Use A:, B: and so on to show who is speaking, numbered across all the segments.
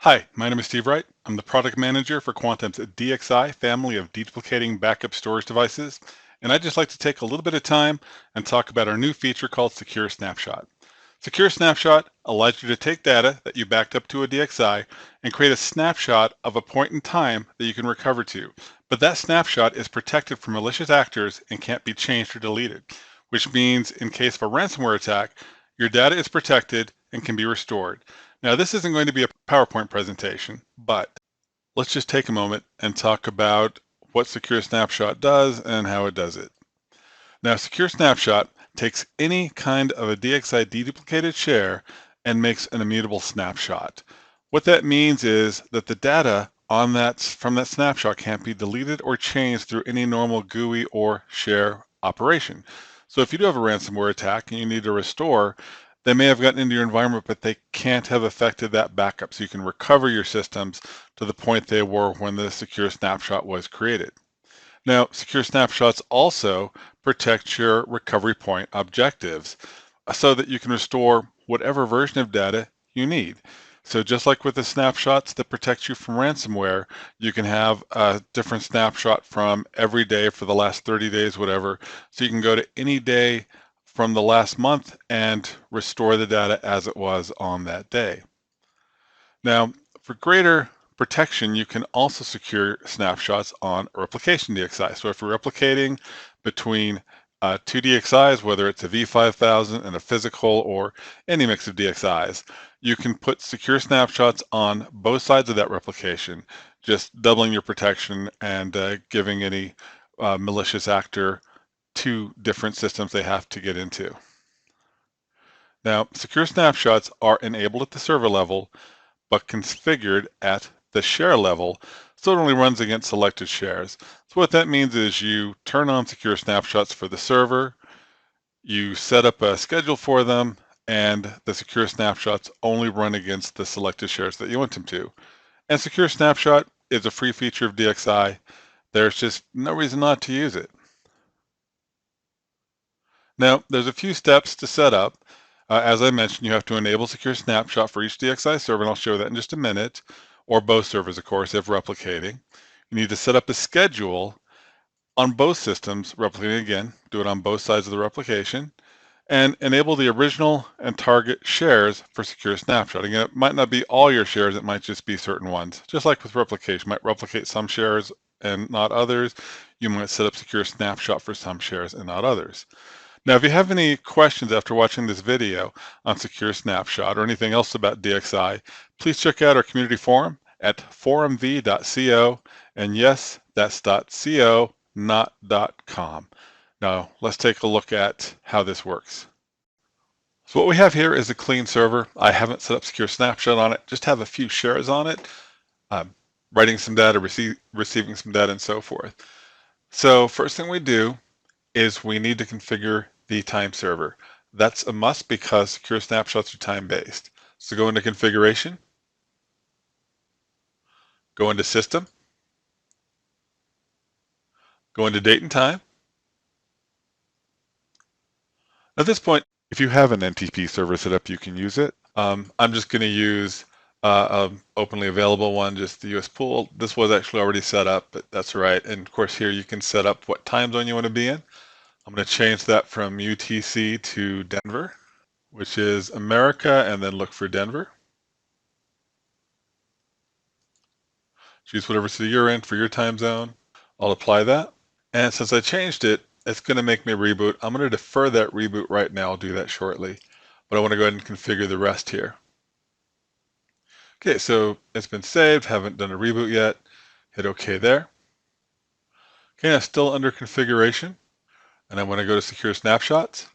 A: Hi, my name is Steve Wright. I'm the product manager for Quantum's DXi family of deduplicating backup storage devices, and I'd just like to take a little bit of time and talk about our new feature called Secure Snapshot. Secure Snapshot allows you to take data that you backed up to a DXi and create a snapshot of a point in time that you can recover to. But that snapshot is protected from malicious actors and can't be changed or deleted, which means in case of a ransomware attack, your data is protected and can be restored. Now, this isn't going to be a PowerPoint presentation, but let's just take a moment and talk about what Secure Snapshot does and how it does it. Now, Secure Snapshot takes any kind of a DXi deduplicated share and makes an immutable snapshot. What that means is that the data on from that snapshot can't be deleted or changed through any normal GUI or share operation. So if you do have a ransomware attack and you need to restore, they may have gotten into your environment, but they can't have affected that backup. So you can recover your systems to the point they were when the Secure Snapshot was created. Now, Secure Snapshots also protect your recovery point objectives so that you can restore whatever version of data you need. So just like with the snapshots that protect you from ransomware, you can have a different snapshot from every day for the last 30 days, whatever. So you can go to any day from the last month and restore the data as it was on that day. Now, for greater protection, you can also secure snapshots on a replication DXi. So if you're replicating between two DXIs, whether it's a V5000 and a physical or any mix of DXIs, you can put secure snapshots on both sides of that replication, just doubling your protection and giving any malicious actor two different systems they have to get into. Now, secure snapshots are enabled at the server level, but configured at the share level, so it only runs against selected shares. So what that means is you turn on secure snapshots for the server, you set up a schedule for them, and the secure snapshots only run against the selected shares that you want them to. And secure snapshot is a free feature of DXi. There's just no reason not to use it. Now, there's a few steps to set up. As I mentioned, you have to enable Secure Snapshot for each DXi server, and I'll show that in just a minute, or both servers, of course, if replicating. You need to set up a schedule on both systems, replicating again, do it on both sides of the replication, and enable the original and target shares for Secure Snapshot. Again, it might not be all your shares, it might just be certain ones. Just like with replication, you might replicate some shares and not others. You might set up Secure Snapshot for some shares and not others. Now, if you have any questions after watching this video on Secure Snapshot or anything else about DXi, please check out our community forum at forumv.co, and yes, that's .co, not .com. Now, let's take a look at how this works. So what we have here is a clean server. I haven't set up Secure Snapshot on it, just have a few shares on it, writing some data, receiving some data, and so forth. So first thing we do is we need to configure the time server. That's a must because secure snapshots are time-based. So go into configuration, go into system, go into date and time. At this point, if you have an NTP server set up, you can use it. I'm just going to use an openly available one, just the US pool. This was actually already set up, but that's all right. And of course here you can set up what time zone you want to be in. I'm going to change that from UTC to Denver, which is America, and then look for Denver. Choose whatever city you're in for your time zone. I'll apply that. And since I changed it, it's going to make me reboot. I'm going to defer that reboot right now. I'll do that shortly. But I want to go ahead and configure the rest here. Okay, so it's been saved. Haven't done a reboot yet. Hit OK there. Okay, now still under configuration. And I want to go to Secure Snapshots.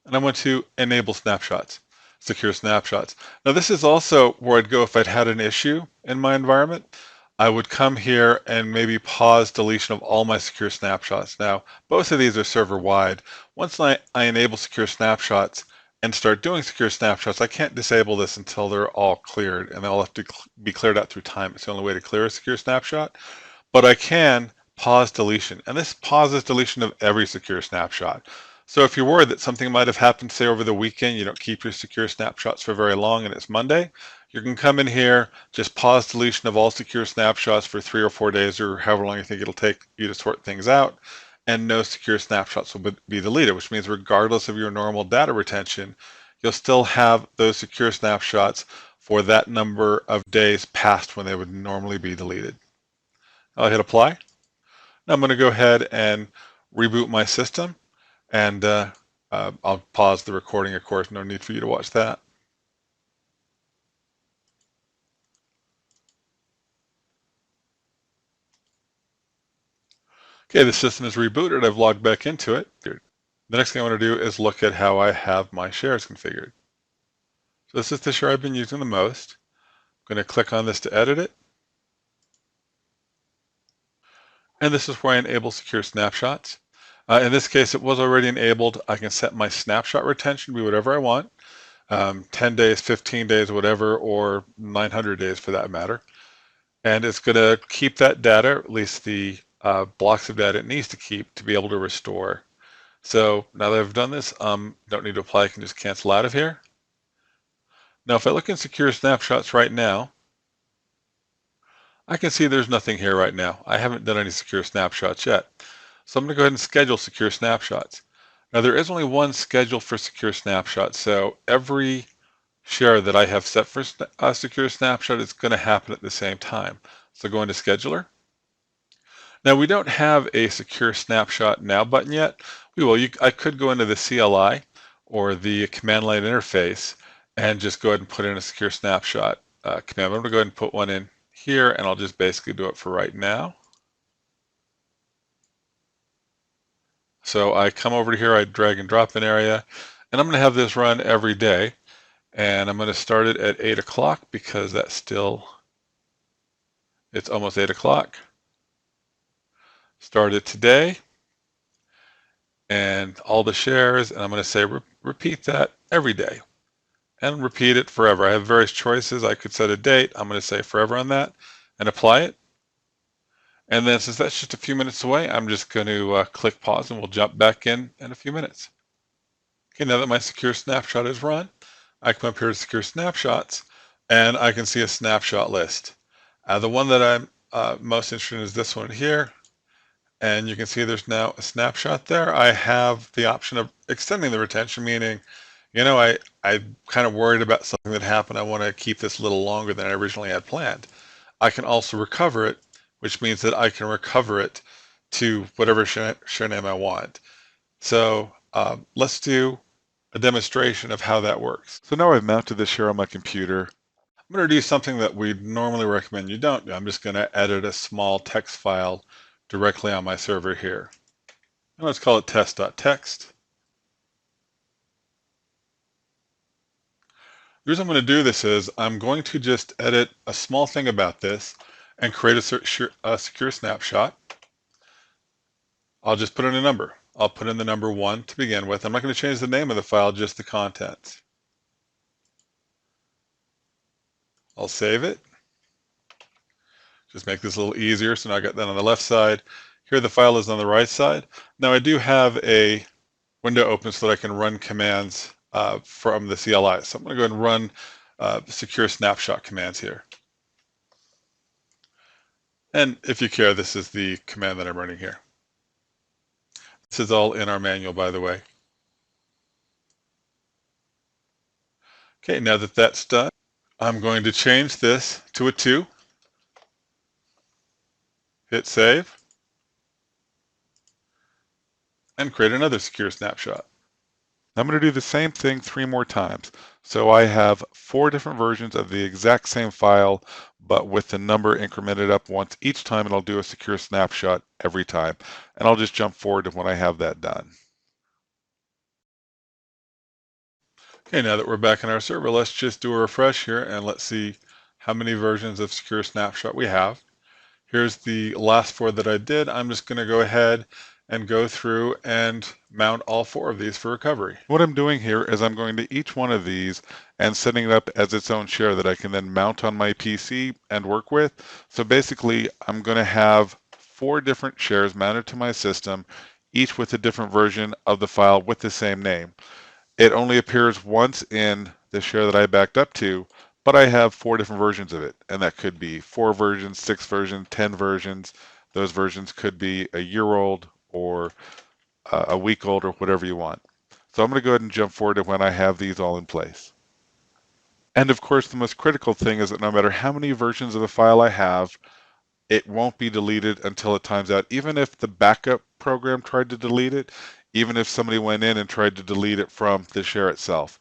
A: And I want to enable snapshots, Secure Snapshots. Now this is also where I'd go if I'd had an issue in my environment. I would come here and maybe pause deletion of all my Secure Snapshots. Now, both of these are server-wide. Once I enable Secure Snapshots and start doing Secure Snapshots, I can't disable this until they're all cleared, and they'll have to be cleared out through time. It's the only way to clear a Secure Snapshot. But I can pause deletion, and this pauses deletion of every secure snapshot. So if you're worried that something might have happened, say over the weekend, you don't keep your secure snapshots for very long and it's Monday, You can come in here, just pause deletion of all secure snapshots for 3 or 4 days or however long you think it'll take you to sort things out, and no secure snapshots will be deleted, which means regardless of your normal data retention, you'll still have those secure snapshots for that number of days past when they would normally be deleted. I'll hit apply. Now I'm going to go ahead and reboot my system, and I'll pause the recording, of course, no need for you to watch that. Okay, the system is rebooted. I've logged back into it. The next thing I want to do is look at how I have my shares configured. So this is the share I've been using the most. I'm going to click on this to edit it. And this is where I enable secure snapshots. In this case, it was already enabled. I can set my snapshot retention to be whatever I want. 10 days, 15 days, whatever, or 900 days for that matter. And it's going to keep that data, at least the blocks of data it needs to keep to be able to restore. So now that I've done this, don't need to apply. I can just cancel out of here. Now, if I look in secure snapshots right now, I can see there's nothing here right now. I haven't done any secure snapshots yet. So I'm going to go ahead and schedule secure snapshots. Now, there is only one schedule for secure snapshots, so every share that I have set for a secure snapshot is going to happen at the same time. So go into scheduler. Now, we don't have a secure snapshot now button yet. We will. I could go into the CLI or the command line interface and just go ahead and put in a secure snapshot command. I'm going to go ahead and put one in here, and I'll just basically do it for right now. So I come over to here, I drag and drop an area, and I'm going to have this run every day. And I'm going to start it at 8 o'clock because it's almost 8 o'clock. Start it today, and all the shares, and I'm going to say repeat that every day. And repeat it forever. I have various choices. I could set a date. I'm going to say forever on that and apply it. And then since that's just a few minutes away, I'm just going to click pause and we'll jump back in a few minutes. Okay, now that my secure snapshot is run, I come up here to secure snapshots and I can see a snapshot list. The one that I'm most interested in is this one here. And you can see there's now a snapshot there. I have the option of extending the retention, meaning I'm kind of worried about something that happened. I want to keep this a little longer than I originally had planned. I can also recover it, which means that I can recover it to whatever share name I want. So let's do a demonstration of how that works. So now I've mounted this share on my computer. I'm going to do something that we normally recommend you don't do. I'm just going to edit a small text file directly on my server here. And let's call it test.txt. The reason I'm going to do this is I'm going to just edit a small thing about this and create a secure snapshot. I'll just put in a number. I'll put in the number 1 to begin with. I'm not going to change the name of the file, just the contents. I'll save it. Just make this a little easier. So now I got that on the left side. Here the file is on the right side. Now I do have a window open so that I can run commands from the CLI. So I'm going to go ahead and run secure snapshot commands here. And if you care, this is the command that I'm running here. This is all in our manual, by the way. Okay, now that that's done, I'm going to change this to a 2. Hit save. And create another secure snapshot. I'm going to do the same thing 3 more times. So I have 4 different versions of the exact same file, but with the number incremented up once each time, and I'll do a secure snapshot every time. And I'll just jump forward to when I have that done. Okay, now that we're back in our server, let's just do a refresh here and let's see how many versions of secure snapshot we have. Here's the last 4 that I did. I'm just going to go ahead and go through and mount all 4 of these for recovery. What I'm doing here is I'm going to each one of these and setting it up as its own share that I can then mount on my PC and work with. So basically, I'm going to have 4 different shares mounted to my system, each with a different version of the file with the same name. It only appears once in the share that I backed up to, but I have 4 different versions of it, and that could be 4 versions, 6 versions, 10 versions. Those versions could be a year old or a week old or whatever you want. So I'm going to go ahead and jump forward to when I have these all in place. And of course, the most critical thing is that no matter how many versions of the file I have, it won't be deleted until it times out. Even if the backup program tried to delete it, even if somebody went in and tried to delete it from the share itself,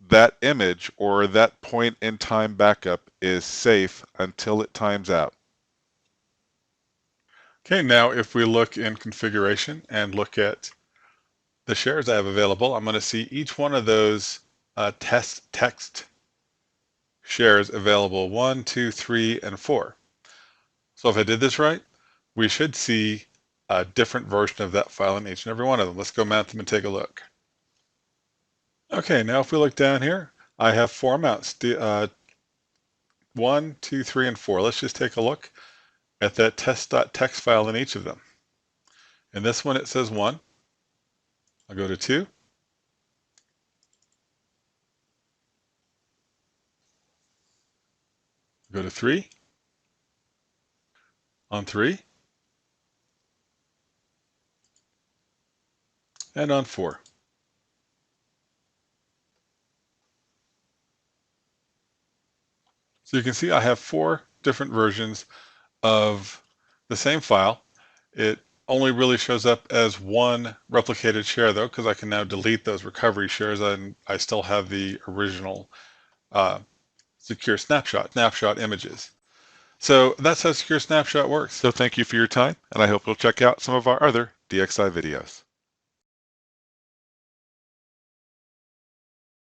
A: that image or that point in time backup is safe until it times out. Okay, now if we look in configuration and look at the shares I have available, I'm going to see each one of those test text shares available 1, 2, 3, and 4. So if I did this right, we should see a different version of that file in each and every one of them. Let's go mount them and take a look. Okay, now if we look down here, I have 4 mounts, 1, 2, 3, and 4. Let's just take a look at that test.txt file in each of them. In this one, it says 1. I'll go to 2. Go to 3. On 3. And on 4. So you can see I have 4 different versions of the same file. It only really shows up as one replicated share though, because I can now delete those recovery shares and I still have the original Secure Snapshot images. So that's how Secure Snapshot works. So thank you for your time, and I hope you'll check out some of our other DXi videos.